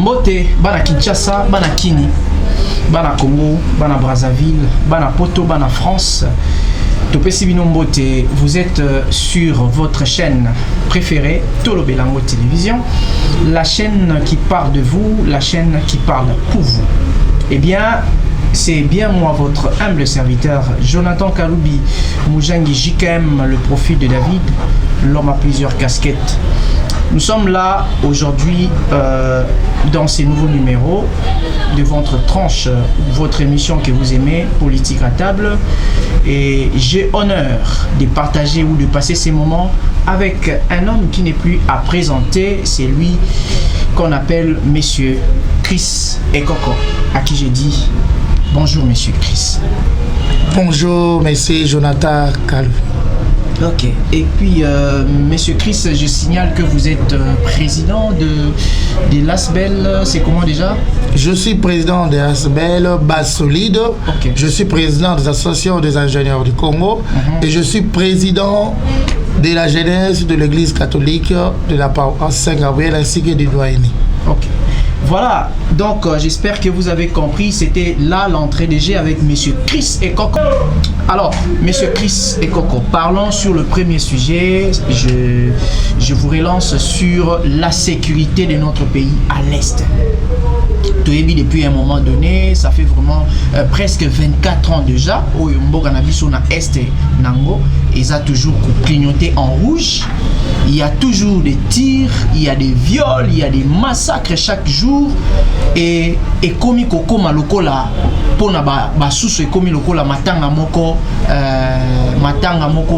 Mbote, bana Kinshasa, bana Kini, bana Congo, bana Brazzaville, bana Poto, bana France. Topesi Bino Mbote, vous êtes sur votre chaîne préférée, Tolo Belango Télévision, la chaîne qui parle de vous, la chaîne qui parle pour vous. Eh bien, c'est bien moi, votre humble serviteur, Jonathan Kaloubi Moujangi JKM, le profil de David, l'homme à plusieurs casquettes. Nous sommes là aujourd'hui dans ces nouveaux numéros de votre tranche, votre émission que vous aimez, Politique à table. Et j'ai honneur de partager ou de passer ces moments avec un homme qui n'est plus à présenter. C'est lui qu'on appelle Monsieur Chris Ekoko, à qui j'ai dit bonjour Monsieur Chris. Bonjour Monsieur Jonathan Kaloubi. Ok, et puis Monsieur Chris, je signale que vous êtes président de l'ASBEL, c'est comment déjà? Je suis président de l'ASBEL Base Solide, okay. Je suis président des associations des ingénieurs du Congo et je suis président de la jeunesse de l'église catholique de la paroisse Saint-Gabriel ainsi que du doyenné. Ok. Voilà, donc j'espère que vous avez compris, c'était là l'entrée des jeux avec Monsieur Chris Ekoko. Alors, Monsieur Chris Ekoko, parlons sur le premier sujet. Je vous relance sur la sécurité de notre pays à l'Est. Depuis un moment donné, ça fait vraiment presque 24 ans déjà, où Mboganabisson na Est Nango, ils ont toujours clignoté en rouge. Il y a toujours des tirs, il y a des viols, il y a des massacres chaque jour. Et komi koko malokola pona ba susu et komi lokola matanga moko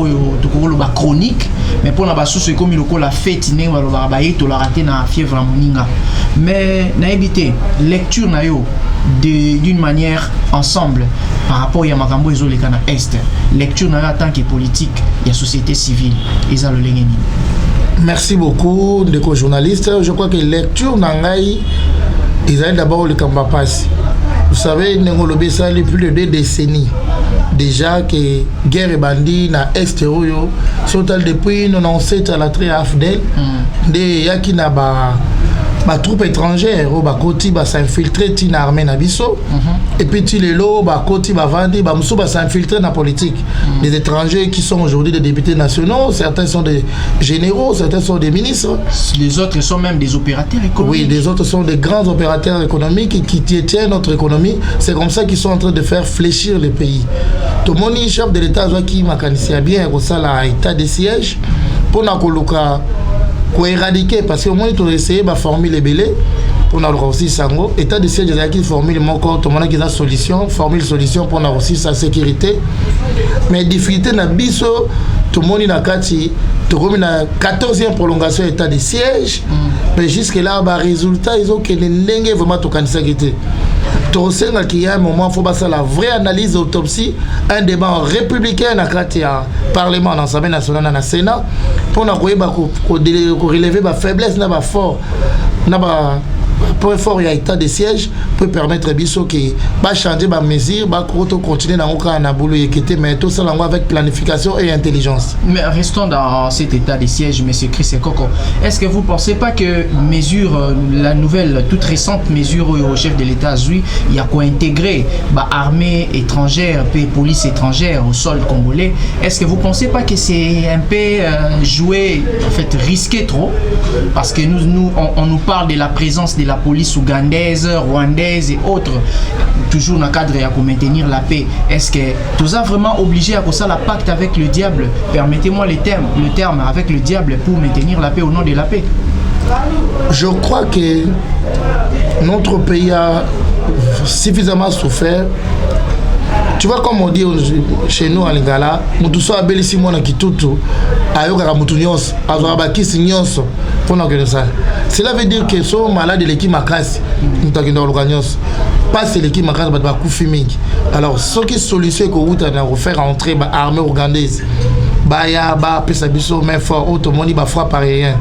yo tokolo ba chronique, mais pona ba susu et komi lokola fête ne ba ba yeto la raté na fièvre moninga. Mais na éviter lecture na yo d'une manière ensemble par rapport à makambo ezoleka na Est, lecture na en tant que politique et société civile eza le lengeni. Merci beaucoup de co-journalistes. Je crois que lecture nangai ils ont d'abord le Kambapasi. Vous savez, Nengolobe ça depuis plus de 2 décennies. Déjà que guerre et bandit na Est Royo sont depuis 97 à la très AFDEL de yakina ba troupes étrangères ba koti ba s'infiltrer tina armée na biso et puis ti lelo ba koti ba vandi ba muso ba s'infiltrer na politique. Les étrangers qui sont aujourd'hui des députés nationaux, certains sont des généraux, certains sont des ministres, les autres sont même des opérateurs économiques. Oui, les autres sont des grands opérateurs économiques qui tiennent notre économie. C'est comme ça qu'ils sont en train de faire fléchir le pays. Tout le monde chef de l'État qui m'a canissé bien au ça la état de siège pour na koluka pour éradiquer, parce que moi il essayé de former les bélés pour nous aussi sango état de siège qui formule mon corps tout le monde qui a solution formule solution pour nous aussi sa sécurité, mais difficulté na biso tout le monde na kati tout comme na 14e prolongation état de siège mais jusque là ba résultat ils ont que ndenge vraiment to kanisa kité to senga qu'il y a un moment faut passer la vraie analyse autopsie un débat républicain na kati ya parlement dans l'Assemblée nationale na Sénat pour na koyeba ko relever ba faiblesse na ba fort na ba point fort et état de siège peut permettre biso que ba changer ba mesure ba continuer dans aucun na boulot équité mais tout ça avec planification et intelligence. Mais restons dans cet état de siège, Monsieur Chris Ekoko. Est-ce que vous pensez pas que la nouvelle toute récente mesure au chef de l'État il y a quoi intégrer ba armée étrangère puis police étrangère au sol congolais? Est-ce que vous pensez pas que c'est un peu joué, en fait risqué trop, parce que on nous parle de la présence de la police ougandaise, rwandaise et autres, toujours dans le cadre de maintenir la paix. Est-ce que tout ça vraiment obligé à ça la pacte avec le diable? Permettez-moi le terme avec le diable pour maintenir la paix au nom de la paix. Je crois que notre pays a suffisamment souffert. Tu vois comme on dit chez nous en Lingala, mutuso abelisi mwana kitutu ayoka mutunyos azwabaki sinyos pona que ça. Cela veut dire que so malade l'équipe makasi mutakenda lokanyos pas l'équipe makasi ba kufi mingi. Alors ce qui solution ko uta na refaire entrer ba armée ougandaise baya ba pesa biso main fort automoni ba frappe rien.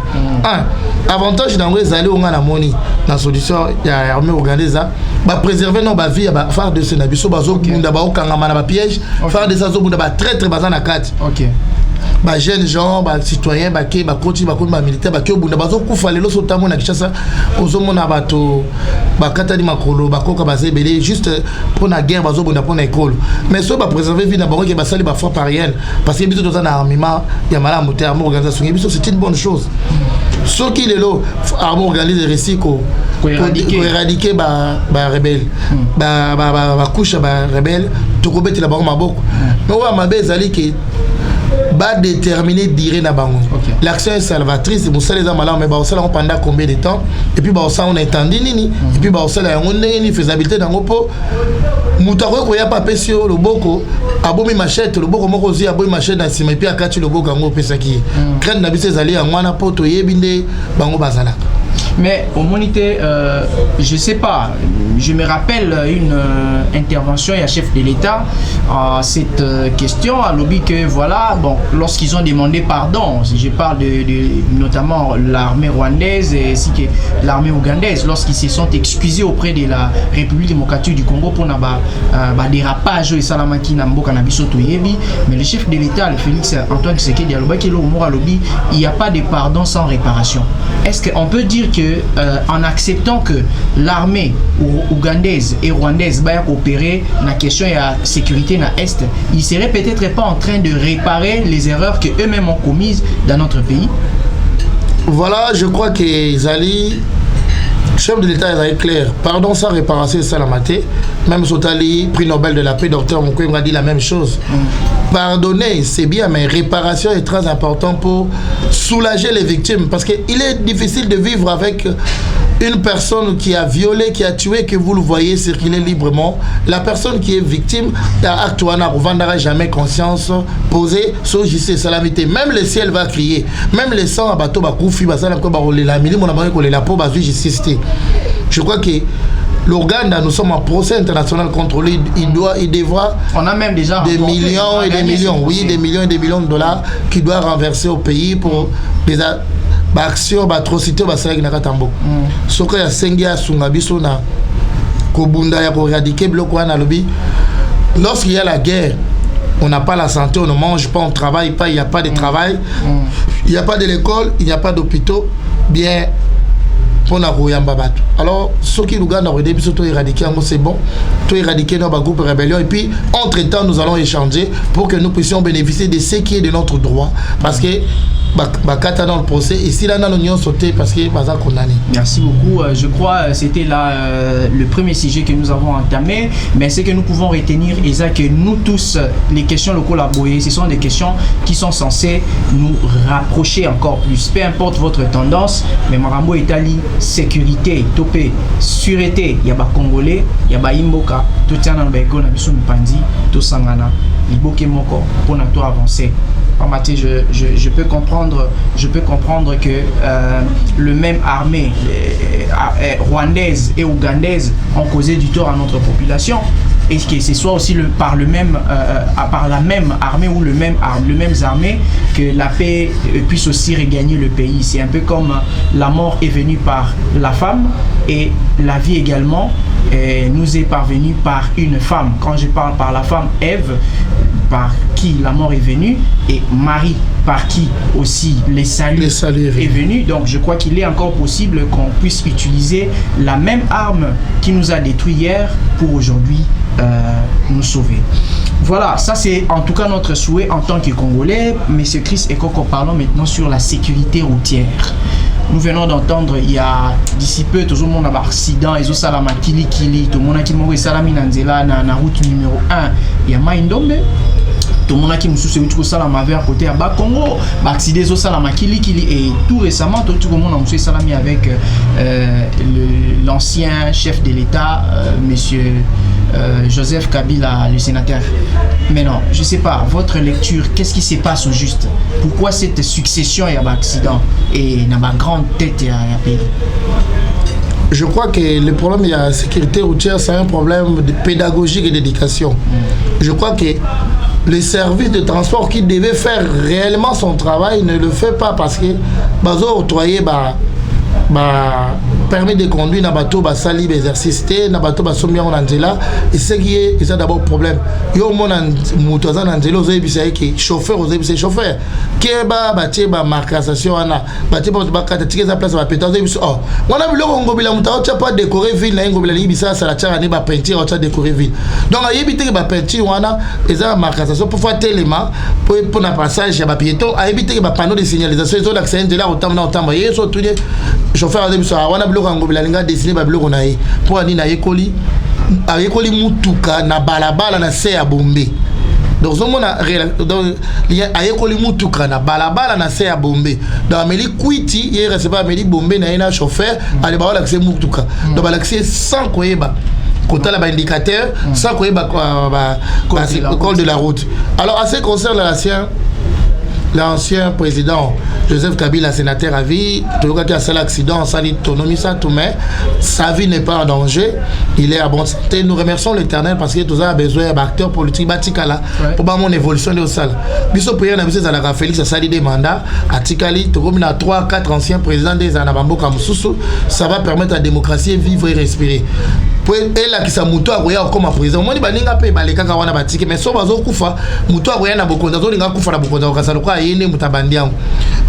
Un avantage dans les aller on a moni la solution ya armée ougandaise ba préserver nos ba vie ba faire de ce nabiso bazo bunda ba okangama na ba piège faire de ça zo bunda ba très bazana kati. OK. Ba jeunes gens ba citoyens ba ke ba coach ba militaire ba ke bunda bazo kufa lelo so tamo na Kinshasa ozomona bato ba katani makolo ba koka ba zebele juste pour la guerre bazo bunda pour na école mais so ba préserver vie na bango ke ba sali ba fois parienne parce que biso dans un armement ya mala moteur mo organisation biso c'est une bonne chose. Ce qui est là, on organise des récits pour éradiquer les rebelles. Les couches des rebelles, tout le monde est là. Mais on va déterminer dire na bango. L'action est salvatrice, vous savez les amalams mais ça on pendant combien de temps et puis ça on entendu nini et puis ça on une faisabilité dans po mutako ko ya pas pesio le boko abomi machette le boko moko zi abomi machette na sima et puis akati le boko ngo pesa ki crête na bise zali en wana poto yebinde bango bazala. Mais au monité, je sais pas, je me rappelle une intervention à chef de l'État à cette question à lobby que voilà, bon, lorsqu'ils ont demandé pardon, si je parle de notamment l'armée rwandaise et ainsi que l'armée ougandaise, lorsqu'ils se sont excusés auprès de la République démocratique du Congo pour n'avoir dérapage et salamaki namboka nabisoto yebi, mais le chef de l'État, le Félix Antoine Tshisekedi à lobby, il n'y a pas de pardon sans réparation. Est-ce qu'on peut dire que en acceptant que l'armée ougandaise et rwandaise va coopérer dans la question de la sécurité dans l'Est, ils ne seraient peut-être pas en train de réparer les erreurs qu'eux-mêmes ont commises dans notre pays? Voilà, je crois que Zali, chef de l'État, est clair. Pardon sans réparation, c'est ça la maté. Même Sotali, prix Nobel de la paix, docteur Moukoué m'a dit la même chose. Pardonner, c'est bien, mais réparation est très important pour soulager les victimes. Parce qu'il est difficile de vivre avec une personne qui a violé, qui a tué, que vous le voyez circuler librement. La personne qui est victime d'actuana ne vendra jamais conscience posée sur justice salamité. Même le ciel va crier. Même les sangs à bateau, je crois que l'Ouganda, nous sommes en procès international contre lui. Il devra. On a même déjà des millions et des millions, oui, des millions et des millions de dollars qu'il doit renverser au pays pour des actions, atrocités, ce qu'il y a Sengia Sungabiso na Kobunda ya éradiquer bloc na lobby. Lorsqu'il y a la guerre, on n'a pas la santé, on ne mange pas, on ne travaille pas, il n'y a pas de travail, il n'y a pas de l'école, il n'y a pas d'hôpitaux. Bien. Pour la alors, ce qui nous gagne, c'est éradiquer, c'est bon, tout éradiquer nos groupes rébellion. Et puis, entre-temps, nous allons échanger pour que nous puissions bénéficier de ce qui est de notre droit. Parce que, dans le procès, et si là, nous avons sauté, parce que nous condamné. Merci beaucoup. Je crois que c'était là le premier sujet que nous avons entamé. Mais ce que nous pouvons retenir, c'est que nous tous, les questions locales à Boye, ce sont des questions qui sont censées nous rapprocher encore plus. Peu importe votre tendance, mais Marambo Italie, sécurité, topé, sûreté, il y a des Congolais, il y a des Imboka, tout tient dans le bégon, il y a Pandi, tout Sangana, il y a Moko pour nous avancer. Je peux comprendre que le même armée rwandaise et ougandaise ont causé du tort à notre population. Et que ce soit aussi par la même armée ou le même armée que la paix puisse aussi regagner le pays. C'est un peu comme la mort est venue par la femme et la vie également nous est parvenue par une femme. Quand je parle par la femme, Ève, par qui la mort est venue, et Marie, par qui aussi les salut est venu. Donc je crois qu'il est encore possible qu'on puisse utiliser la même arme qui nous a détruit hier pour aujourd'hui nous sauver. Voilà, ça c'est en tout cas notre souhait en tant que Congolais. Monsieur Chris Ekoko, parlons maintenant sur la sécurité routière. Nous venons d'entendre, il y a d'ici peu, tout le monde a un accident, ils ont salama kili, tout le monde a qui m'a salami nanzela na route numéro 1, il y a Maïndombe. Tout le monde qui me soutient tout ça à côté à Bakongo, accident au salama kili et tout récemment tout le monde a monsieur salami avec l'ancien chef de l'État, monsieur Joseph Kabila, le sénateur. Mais non, je sais pas, votre lecture, qu'est-ce qui se passe au juste? Pourquoi cette succession et accident et n'a pas grande tête à pays? Je crois que le problème de la sécurité routière, c'est un problème de pédagogique et d'éducation. Je crois que le service de transport qui devait faire réellement son travail ne le fait pas parce que bazo octroyé permis de conduire na bateau basali exercice na bateau basomia en Angela et ce qui est ça d'abord problème yo mon moto za Angela ozo ebisa que chauffeur ozo ebisa chauffeur keba batie ba marcation ana batie ba kata tike za place ba pétard ozo ebisa oh wana biloko ngobila muta ocha pas décorer ville na ngobila ibisa ça la tchara ne ba peinture ocha décorer ville donc ayebi te ba peinture wana eza marcation pour faire élément pour na passage ya ba piéton ayebi te ba panneau de signalisation zo l'accès de là autant yeso tout chauffeur ozo ebisa wana biloko ngobila linga dessiner ba biloko na ye pour ani na yekoli ayekoli mutuka na balabala na se ya bombe donc zomona ayekoli mutuka na balabala na se ya bombe donc ameli kwiti ye recevoir ameli bombe na ina chauffeur ale ba wala kse mutuka donc ba l'accès sans koyeba côté la indicateur sans koyeba code de la route. Alors à ce qui concerne l'ancien président Joseph Kabila, sénateur à vie, tout le monde qui a fait l'accident, ça l'autonomie, ça tout, mais sa vie n'est pas en danger, il est à bonne santé. Nous remercions l'Éternel parce que tout ça a besoin d'acteurs politiques, Batikala, pour mon évolution de salle. Biso Prière, n'a pas la Félix, ça a des mandats, à Tikali, tout comme 3-4 anciens présidents des Anabambo Kamoussou, ça va permettre à la démocratie de vivre et respirer. Et là qui sa muto akoya comme président moi ni baninga pe baleka ka wana batiki mais so bazo kufa muto akoya na bokonza zo linga kufa na bokonza ka sala kwa yene mutabandi yango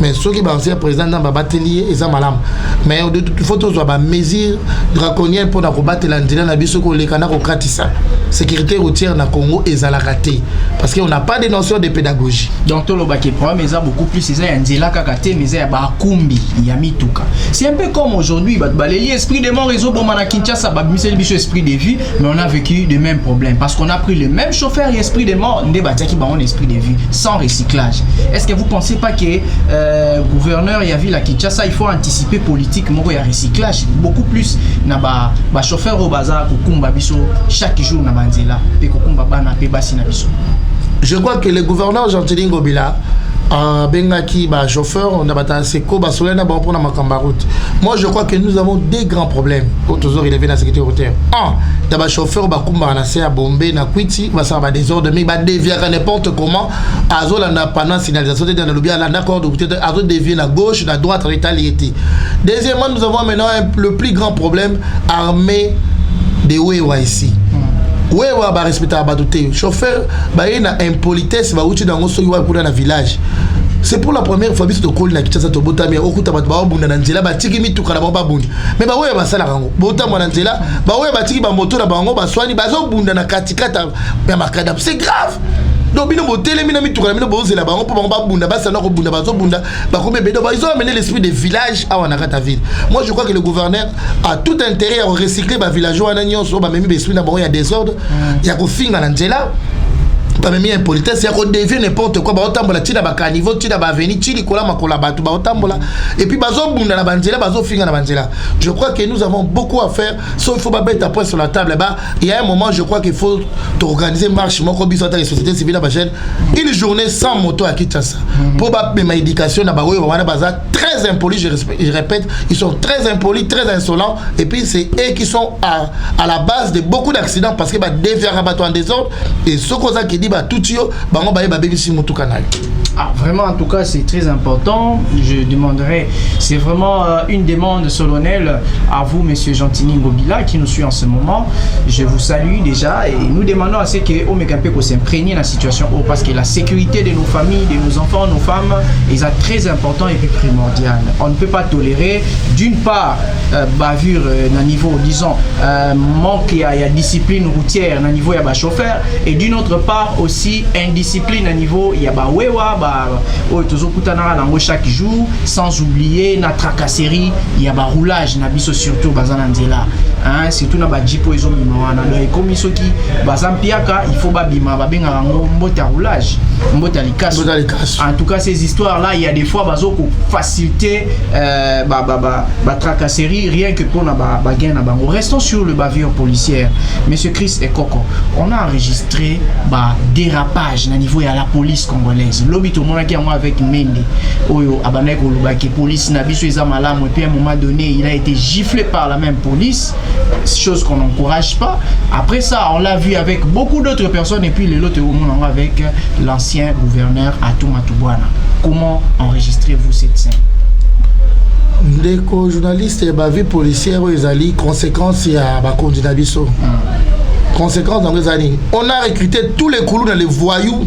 mais ceux qui ba ancien président na batelier eza malam mais il faut tous ba mesure draconienne pour na kobattre la ndila na biso ko lekana ko kratisa sécurité routière na Congo ezala raté parce qu'on n'a pas de notion de pédagogie donc to lobaki problème eza beaucoup plus eza ya ndila kakate mais eza ya ba kumbi ya mituka c'est un peu comme aujourd'hui baleli esprit de mon réseau bomana Kinshasa ba miseli esprit de vie, mais on a vécu les mêmes problèmes parce qu'on a pris le même chauffeur et esprit de mort, on a esprit de vie sans recyclage. Est-ce que vous ne pensez pas que gouverneur y a vu la Kinshasa, il faut anticiper politique, il y a recyclage beaucoup plus na ba chauffeur au bazar kukumba biso chaque jour na banzela pe kukumba bana pe basi na biso. Je crois que le gouverneur Jean-Théling Ngobila Bengaki, chauffeur, on a battu moi je crois que nous avons des grands problèmes. Toujours relever la sécurité routière. D'abord chauffeur, Bakumba, on a bombé, na Kwiti, ça va désordre, mais il dévier n'importe comment. Azol a pendant signalisation dans le lobby, à l'accord de côté, Azol dévier à gauche, à droite, rétaliété. Deuxièmement, nous avons maintenant le plus grand problème armé de Wewa ici. Ouais, bah respecter abadoté chauffeur bah il a impolitesse bah où tu dans soki wa kuna na village. C'est pour la première fois biso to call na Kinshasa to botamia okuta bato ba bunda na nzela batiki mituka na ba bunda mais bah ouais bah sala rango botamwa na nzela bah ouais batiki ba moto na bango ba swani bazo bunda na katikata ya makadam c'est grave. Donc bino botelé mina mituka mina bozela bango po bango ba bunda ba sana ko bunda bazo bunda ba kombe bedo ba ils ont amené l'esprit des villages à Wanakata ville. Moi je crois que le gouverneur a tout intérêt à recycler ba villageois na nyonso ba memi beswi na bango ya désordre ya ko finga na nzela pas même impolitesse ya ko devient n'importe quoi ba otambola tina ba caniveau tina ba veni tili kola makola batu ba otambola et puis bazo bunda na banzela bazo finga na banzela. Je crois que nous avons beaucoup à faire sauf il faut pas mettre un point sur la table là-bas. Il y a un moment je crois qu'il faut organiser marche moko biso ta société civile ba chaîne une journée sans moto à Kinshasa pour ba ma éducation na ba oui wana baza très impolis je répète ils sont très impolis très insolents et puis c'est eux qui sont à la base de beaucoup d'accidents parce que ba dévier rabato en désordre et ce qu'on a qui dit vraiment en tout cas c'est très important. Je demanderai, c'est vraiment une demande solennelle à vous monsieur Jean-Théling Ngobila qui nous suit en ce moment. Je vous salue déjà et nous demandons à ce que Omega Peko s'imprègne dans la situation parce que la sécurité de nos familles, de nos enfants, nos femmes est très important et puis primordial. On ne peut pas tolérer d'une part bavure à niveau disons manque à discipline routière à niveau ya chauffeur et d'une autre part aussi indiscipline à niveau il y a wewa toujours chaque jour sans oublier na tracasserie il y a roulage na biso surtout bazana nzela hein surtout na jipo izo mimana donc comme isoki bazampiaka il faut babima babenga ngo mbota roulage mbota likaso en tout cas ces histoires là il y a des fois bazoko faciliter tracasserie rien que pour na gain na bango. Restons sur le bavure policière. Monsieur Chris et Coco, on a enregistré dérapage na niveau ya la police congolaise. Lobi to mona ki avec Mende oyo abanek olubaki police na biso eza malamu et puis à un moment donné il a été giflé par la même police, chose qu'on n'encourage pas. Après ça on l'a vu avec beaucoup d'autres personnes et puis l'autre monde avec l'ancien gouverneur Atou Matubwana. Comment enregistrez-vous cette scène? ndeko journaliste ba vie policière ezali conséquence ya ba candidat biso. Conséquence dans les années. On a recruté tous les coulous dans les voyous.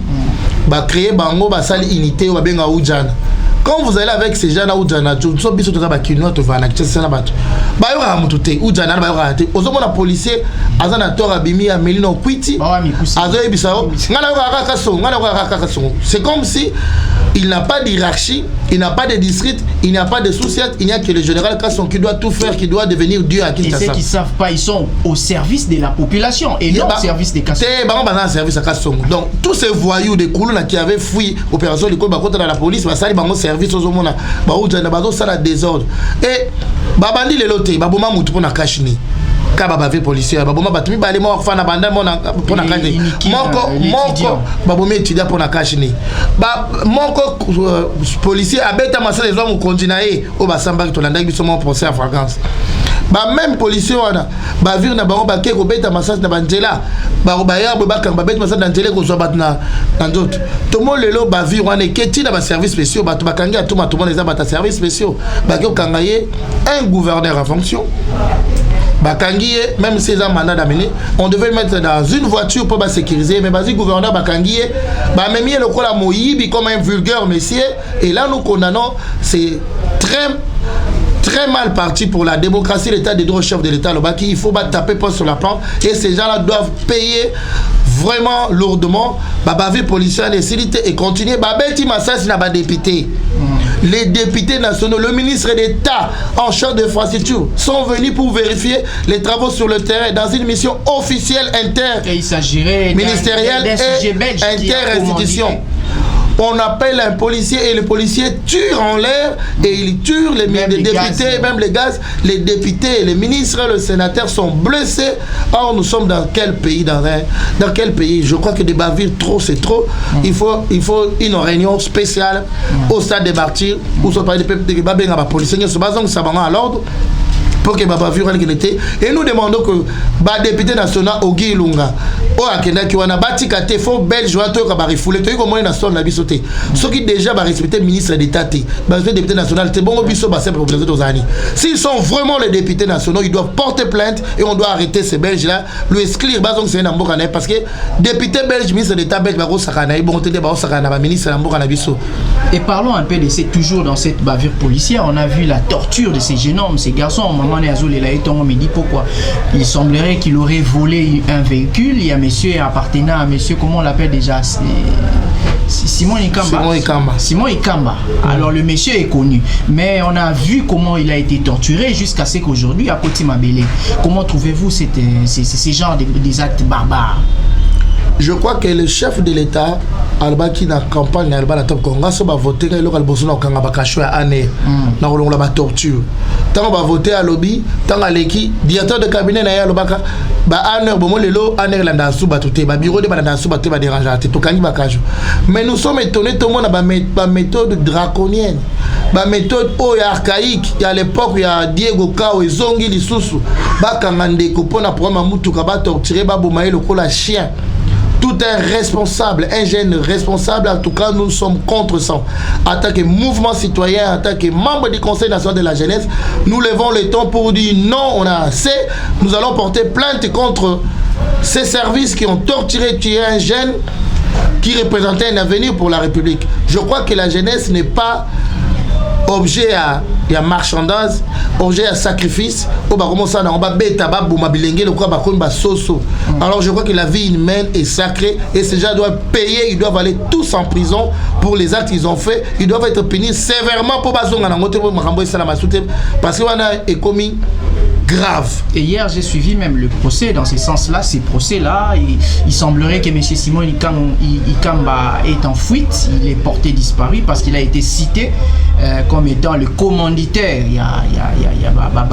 Bah créer bango ba sali unité ou benga oudjana. Quand vous allez avec ces gens là oudjana, tu so biso to ba kino to va na kitsa na bato. Ba yo ra mutute oudjana ba yo ra te. Ozomona policier azana tora bimi a melino kwiti. Azo ebisao. Ngana yo ra kaso, ngana yo ra kaso. C'est comme si il n'a pas d'hierarchie, il n'a pas de district, il n'y a pas de sous-chef, il n'y a que le général Kasson qui doit tout faire, qui doit devenir Dieu à Kinshasa. Et ceux qui ne savent pas, ils sont au service de la population et non au service des Kasson. C'est un service à Kasson. Donc, tous ces voyous de Koulouna qui avaient fui l'opération de Koulouna contre la police, ça a un service aux hommes, ça a désordre. Et, Babandi les lotés, Baboma Moutou na Kachini. Baba vie policier baboma batumi bale mo fana banda mo na pona kande moko baboma étudiant pona kachini ba moko policier abeta masala les hommes continuer au basamba to landa biso mo procès à flagrance ba même policier wana ba vir na bango ba ke ko beta masala na banjela ba ba ya ba kan ba beta masala na njela ko so batna ndoto to mo lelo ba vir wana keti na ba service spéciaux ba to bakangi atuma to mo les ba ta service spéciaux ba ke kangaye un gouverneur en fonction. Bakangiye, même si c'est un mandat d'amener, on devait le mettre dans une voiture pour sécuriser. Mais vas-y, gouverneur Bakangiye, même le coup la Moïbi comme un vulgaire messier. Et là, nous condamnons, c'est très mal parti pour la démocratie, l'état des droits, chef de l'État, le Baki. Il faut taper pas sur la plante. Et ces gens-là doivent payer vraiment lourdement. Babavé policier, et continuer. Babeti Massas n'a pas député. Les députés nationaux, le ministre d'État en charge de l'infrastructure sont venus pour vérifier les travaux sur le terrain dans une mission officielle interministérielle et inter-institution. On appelle un policier et le policier tue en l'air et il tue les députés, gaz, même les gaz. Les députés, les ministres, les sénateurs sont blessés. Or, nous sommes dans quel pays dans quel pays? Je crois que des bavures, trop, c'est trop. Il faut une réunion spéciale au stade des martyrs où sont parlé des policiers, se basant à l'ordre. Pour que Baba Vure était. Et nous demandons que le député national Ogi Lunga, au Akenda qui wana batikate fo belge wa to ka ba refoulé to ko mo na son na bisoté. Ceux qui déjà ba respecter ministre d'État té, ba député national té bon biso ba simple population d'Ozani. S'ils sont vraiment les députés nationaux, ils doivent porter plainte et on doit arrêter ces belges là, lui exclure bazong c'est na mboka na parce que député belge ministre d'État belge ba ko sakana et bon té ba sakana ba ministre na mboka na biso. Et parlons un peu de ces toujours dans cette bavure policière, on a vu la torture de ces jeunes hommes, ces garçons. On me dit pourquoi. Il semblerait qu'il aurait volé un véhicule. Il y a monsieur appartenant à monsieur, comment on l'appelle déjà, Simon Ikamba. Simon Ikamba. Alors le monsieur est connu, mais on a vu comment il a été torturé jusqu'à ce qu'aujourd'hui à Koti Mabele. Comment trouvez-vous ces genres des actes barbares? Je crois que le chef de l'État, Alba qui na campagne Alba la top Congrès, va voter quand il a besoin de kanga bakashwa année, na rolong la torture. Tant va voter à lobby, tant à l'équipe, directeur de cabinet na ya lobaka, ba année bon lelo année la dans sous batouté, ba bureau de ba dans sous batouté ba déranger, to kangi bakaju. Mais nous sommes étonnés tout le monde ba méthode draconienne, ba méthode archaïque. Il y a l'époque il y a Diego Kao et Zongi lisusu, ba kangande ko pona prendre mutuka ba torturer ba bomaye le kola chien. Tout un responsable, un jeune responsable, en tout cas nous sommes contre ça. En tant que mouvement citoyen, en tant que membre du Conseil national de la jeunesse, nous levons le ton pour dire non, on a assez. Nous allons porter plainte contre ces services qui ont torturé, tué un jeune qui représentait un avenir pour la République. Je crois que la jeunesse n'est pas objet à marchandise, objet à sacrifice. Alors je crois que la vie humaine est sacrée et ces gens doivent payer, ils doivent aller tous en prison pour les actes qu'ils ont fait. Ils doivent être punis sévèrement pour parce qu'on a commis grave. Et hier j'ai suivi même le procès dans ce sens-là. Ces procès-là, il semblerait que M. Simon Ikamba est en fuite. Il est porté disparu parce qu'il a été cité comme étant le commanditaire. Il y a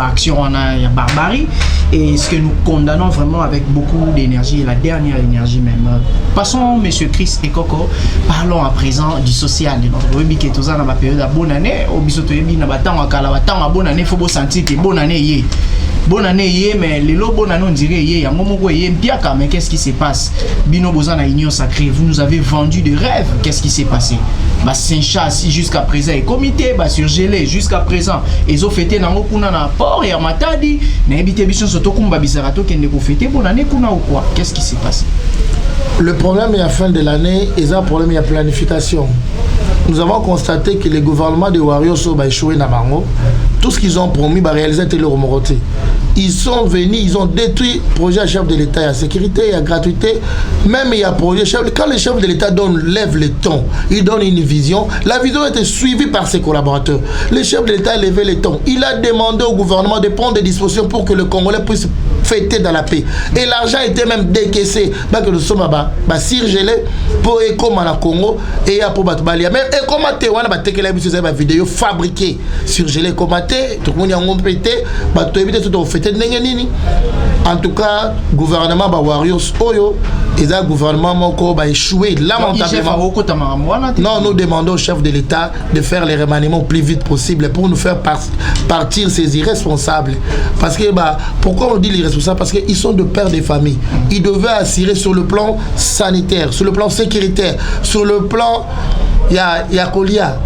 action, il y a barbarie. Et ce que nous condamnons vraiment avec beaucoup d'énergie, la dernière énergie même. Passons, M. Chris Ekoko, parlons à présent du social de notre pays qui est dans la période de bonne année. Au bisoto yebi na batanga kala batanga bonne année, faut sentir que bonne année yé. Bonne année, mais les lots bonne année on dirait hier, mais qu'est-ce qui se passe? Bino Bozana Union Sacrée, vous nous avez vendu de rêves, qu'est-ce qui s'est passé? bah Saint-Chasse jusqu'à présent et comité bah surgelé jusqu'à présent ils ont fêté dans kuna na port et à Matadi na habité biso soto kumba bisarato qui ne ko fêter pour l'année kuna ou quoi, qu'est-ce qui s'est passé? Le problème est à la fin de l'année, et un problème il y a planification. Nous avons constaté que les gouvernements de Warriors ont échoué dans Bango. Tout ce qu'ils ont promis va réaliser leur homologué. Ils sont venus, ils ont détruit le projet à chef de l'État, il y a sécurité, il y a gratuité, même il y a projet chef. Quand le chef de l'État lève le ton, il donne une vision, la vision a été suivie par ses collaborateurs. Le chef de l'État a levé le ton. Il a demandé au gouvernement de prendre des dispositions pour que le Congolais puisse fêter dans la paix. Et l'argent était même décaissé. Que nous sommes surgelés pour Ekoma au Congo et pour Batbalia. Même Ekoma Tewana, la vidéo fabriquée, surgelée Ekoma Te, tout le monde a pété, tout éviter tout au fait. En tout cas, le gouvernement Warriors Oyo et le gouvernement a échoué lamentablement. Non, nous demandons au chef de l'État de faire les remaniements le plus vite possible pour nous faire partir ces irresponsables. Parce que pourquoi on dit les irresponsables? Parce qu'ils sont de pères de famille. Ils devaient assurer sur le plan sanitaire, sur le plan sécuritaire, sur le plan il y a Kolia.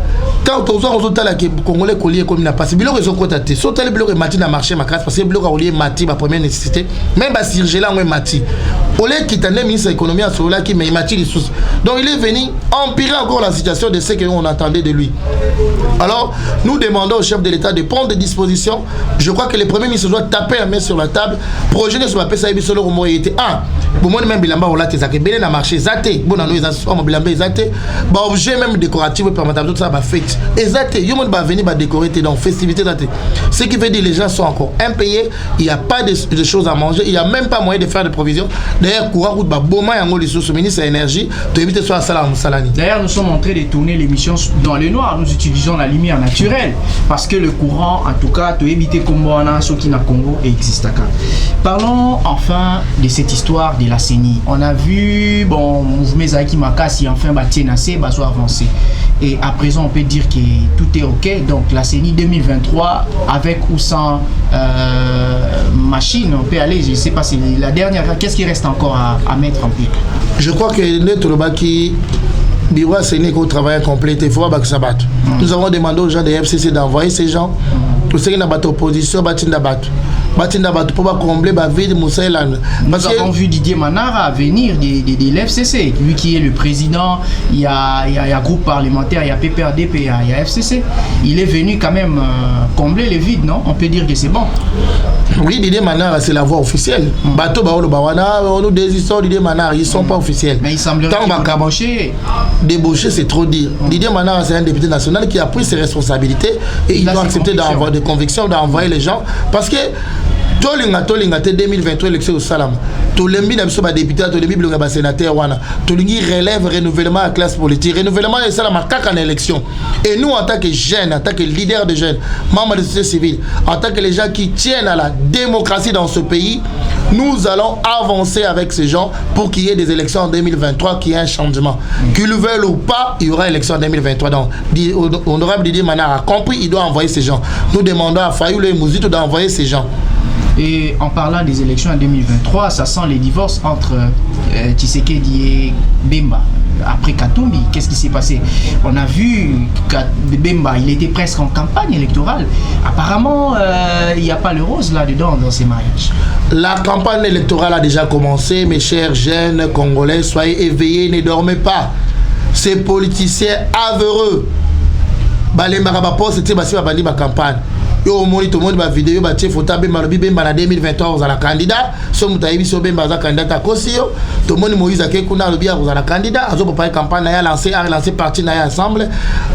Quand on a les Congolais colliers comme il n'a pas, c'est bien qu'ils ont contacté. Soit les blocs mati dans le marché ma classe parce que les blocs colliers mati ma première nécessité. Même si surgelé là on mati. Au lieu qu'il t'en ait ministre de l'économie à ce là qui mais mati les sources. Donc il est venu empirer encore la situation de ce qu'on attendait de lui. Alors nous demandons au chef de l'État de prendre des dispositions. Je crois que le premier ministre doit taper la main sur la table. Projet sur la paix ça sur le romo était pour moi même bilamba on l'a tes bien dans marché zaté. Bon nous ils ont bilamba zaté. Bah objet même décoratif permettant tout ça va fait. Exact, il va venir décorer dans festivité. Ce qui veut dire que les gens sont encore impayés, il n'y a pas de choses à manger, il n'y a même pas moyen de faire des provisions. D'ailleurs, courant route Boma et les sources ministre de l'énergie, tu évites soit Salani. D'ailleurs, nous sommes en train de tourner l'émission dans le noir, nous utilisons la lumière naturelle parce que le courant, en tout cas, tu évites comme ce qui n'a Congo existe. Parlons enfin de cette histoire de la CENI. On a vu, bon, mouvement Zaki Makasi enfin Tienacé soit avancé. Et à présent, on peut dire que tout est OK. Donc, la CENI 2023, avec ou sans machine, on peut aller. Je ne sais pas si la dernière, qu'est-ce qui reste encore à mettre en place? Je crois que notre Baki, Biro CENI, au travail complet, il faut que ça batte. Nous avons demandé aux gens de FCC d'envoyer ces gens. Pour ceux qui n'ont pas d'opposition, Batinda Batou pour combler la vie de Moussa Elan. Nous avons vu Didier Manara venir de l'FCC, lui qui est le président. Il y a groupe parlementaire, il y a PPRDP, il y a FCC. Il est venu quand même combler le vide, non? On peut dire que c'est bon. Oui, Didier Manara, c'est la voix officielle. Bateau Baolo Bawana, on nous des histoires Didier Manara, ils ne sont pas officiels. Mais il semblerait que débaucher, c'est trop dire. Didier Manara, c'est un député national qui a pris ses responsabilités et il doit accepter d'avoir des convictions, d'envoyer les gens. Parce que Tolinga 2023 élection au Salam. Tolembi n'a pas député, Tolembi n'a sénateur wana. Tolingi relève renouvellement à la classe politique. Renouvellement et Salam à en élection. Et nous en tant que jeunes, en tant que leaders de jeunes, membres de la société civile, en tant que les gens qui tiennent à la démocratie dans ce pays, nous allons avancer avec ces gens pour qu'il y ait des élections en 2023, qu'il y ait un changement. Qu'ils le veulent ou pas, il y aura élection en 2023. Donc, honorable Didier Manara a compris, il doit envoyer ces gens. Nous demandons à Fayou et Mouzito d'envoyer ces gens. Et en parlant des élections en 2023, ça sent les divorces entre Tshisekedi et Bemba. Après Katumbi, qu'est-ce qui s'est passé? On a vu que Bemba, il était presque en campagne électorale. Apparemment, il n'y a pas le rose là-dedans dans ces mariages. La campagne électorale a déjà commencé. Mes chers jeunes Congolais, soyez éveillés, ne dormez pas. Ces politiciens avereux, c'était ma campagne. Yo moni tout le monde va vidéo ba tie photo Bemba Bemba na 2023 za la candidat so mutayibi so Bemba za candidat akosio tout le monde Moïse akekuna lobi za la candidat azo préparer campagne na ya lancer parti na ya ensemble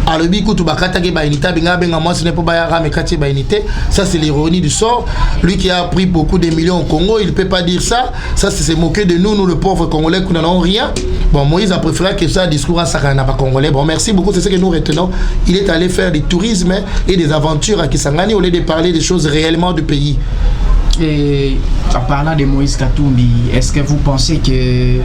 alobi kutu bakata ke ba unité benga benga moi ce n'est pas ba ya ramekati ba unité. Ça c'est l'ironie du sort. Lui qui a pris beaucoup de millions au Congo, il ne peut pas dire ça. Ça c'est se moquer de nous le pauvres Congolais qui n'en ont rien. Bon, Moïse a préféré que ça discours à Sakana pas Congolais. Bon, merci beaucoup, c'est ce que nous retenons. Il est allé faire du tourisme et des aventures à Kisangani au lieu de parler des choses réellement du pays. Et en parlant de Moïse Katumbi, est-ce que vous pensez que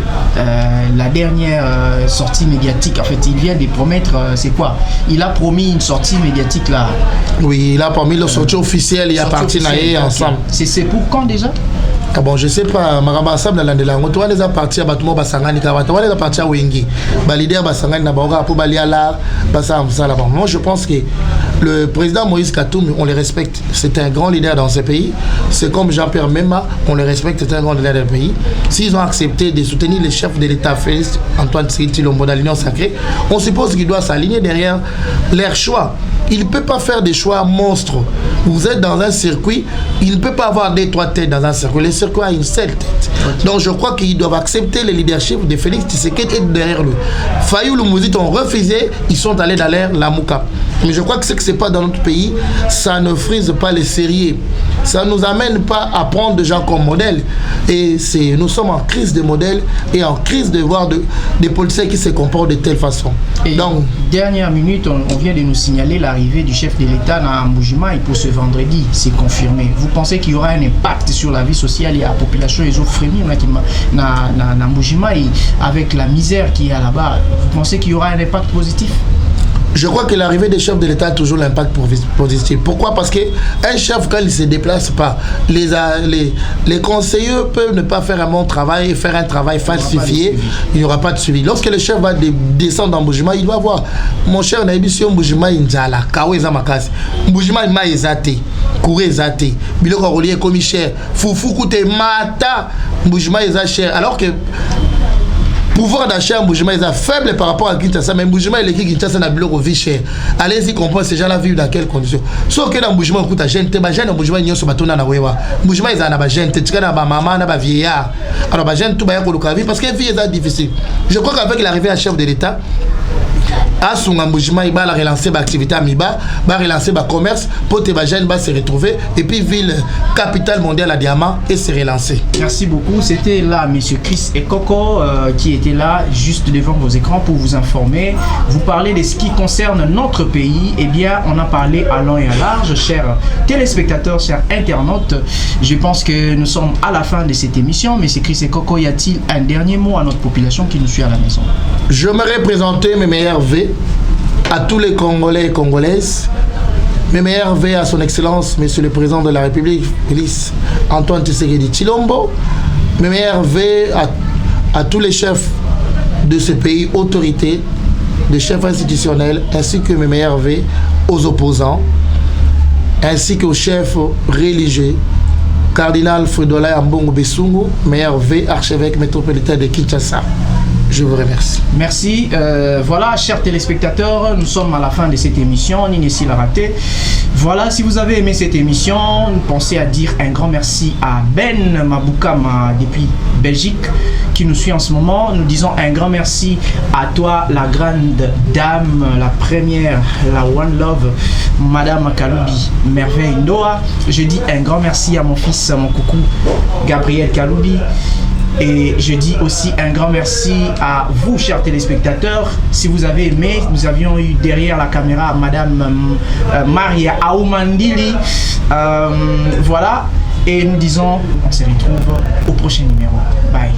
la dernière sortie médiatique, en fait, il vient de promettre, c'est quoi? Il a promis une sortie médiatique là. Oui, il a promis la sortie officielle, il y a parti ensemble. C'est pour quand déjà? Ah bon, je sais pas, Maramba Sam dans l'andelango, toi les a partis à Batumo Basangani Kawata, toi les a partis à Wengi, leader Basangani Nabaoga pour Baliala, Basam Salaba. Moi je pense que le président Moïse Katoum, on le respecte, c'est un grand leader dans ce pays. C'est comme Jean-Pierre Memba, on le respecte, c'est un grand leader du pays. S'ils ont accepté de soutenir le chef de l'État, Félix Antoine Tshisekedi Tshilombo dans l'Union sacrée, on suppose qu'il doit s'aligner derrière leur choix. Il ne peut pas faire des choix monstres. Vous êtes dans un circuit, il ne peut pas avoir des trois têtes dans un circuit. Le circuit a une seule tête. Donc je crois qu'ils doivent accepter le leadership de Félix Tshisekedi et derrière lui. Fayou Mouzit ont refusé, ils sont allés dans l'air la Mouka. Mais je crois que ce que ce n'est pas dans notre pays, ça ne frise pas les sérieux. Ça ne nous amène pas à prendre des gens comme modèle. Et nous sommes en crise de modèle et en crise de voir des policiers qui se comportent de telle façon. Et donc, dernière minute, on vient de nous signaler l'arrivée du chef de l'État à Mbujimayi pour ce vendredi. C'est confirmé. Vous pensez qu'il y aura un impact sur la vie sociale et la population et les autres frémis dans Mbujimayi avec la misère qu'il y a là-bas? Vous pensez qu'il y aura un impact positif? Je crois que l'arrivée des chefs de l'État a toujours l'impact positif. Pourquoi? Parce qu'un chef, quand il ne se déplace pas, les conseillers peuvent ne pas faire un bon travail, faire un travail falsifié, il n'y aura pas de suivi. Lorsque le chef va descendre dans Mbujimayi, il va voir, mon cher Naïbisio Mbujimayi Ndjala, Kawe Zamakasi, Mbujimayi Maïzate, Kouré Zate, Biloko Rolier Commissaire, Foufou Koute Mata, Mbujimayi Zacher, alors que pouvoir d'achat Mbujimayi est faible par rapport à Kinshasa, mais Mbujimayi est Kinshasa n'a plus de vie chère. Allez-y comprendre ces gens-là vivent dans quelles conditions. Sauf que dans Mbujimayi on coûte à gente, bah gente Mbujimayi n'y a pas batona na wewa. Mbujimayi est na gente, tu connais ba maman na ba vieillard. Alors ba gente tout ba yako lokavi parce que vie est difficile. Je crois qu'avec l'arrivée à chef de l'État, à son Mbujimayi va relancer l'activité à Miba, va relancer le commerce pour que les jeunes se retrouver et puis ville capitale mondiale à Diamant et se relancer. Merci beaucoup. C'était là M. Chris Ekoko qui était là juste devant vos écrans pour vous informer. Vous parlez de ce qui concerne notre pays. Eh bien, on a parlé à long et à large, chers téléspectateurs, chers internautes. Je pense que nous sommes à la fin de cette émission. M. Chris Ekoko, y a-t-il un dernier mot à notre population qui nous suit à la maison? J'aimerais présenter mes meilleurs vœux à tous les Congolais et Congolaises. Mes meilleurs vœux à son Excellence, Monsieur le Président de la République, Félix Antoine Tshisekedi Tshilombo. Mes meilleurs vœux à tous les chefs de ce pays, autorités, des chefs institutionnels, ainsi que mes meilleurs vœux aux opposants, ainsi qu'aux chefs religieux. Cardinal Fridolin Ambongo Bessungu, meilleur vœux, archevêque métropolitain de Kinshasa. Je vous remercie. Merci. Voilà, chers téléspectateurs, nous sommes à la fin de cette émission. Ninessi l'a raté. Voilà, si vous avez aimé cette émission, pensez à dire un grand merci à Ben Maboukama depuis Belgique qui nous suit en ce moment. Nous disons un grand merci à toi, la grande dame, la première, la One Love, Madame Kaloubi, Merveille Noah. Je dis un grand merci à mon fils, mon coucou, Gabriel Kaloubi. Et je dis aussi un grand merci à vous, chers téléspectateurs. Si vous avez aimé, nous avions eu derrière la caméra Madame Maria Aoumandili. Voilà. Et nous disons, on se retrouve au prochain numéro. Bye.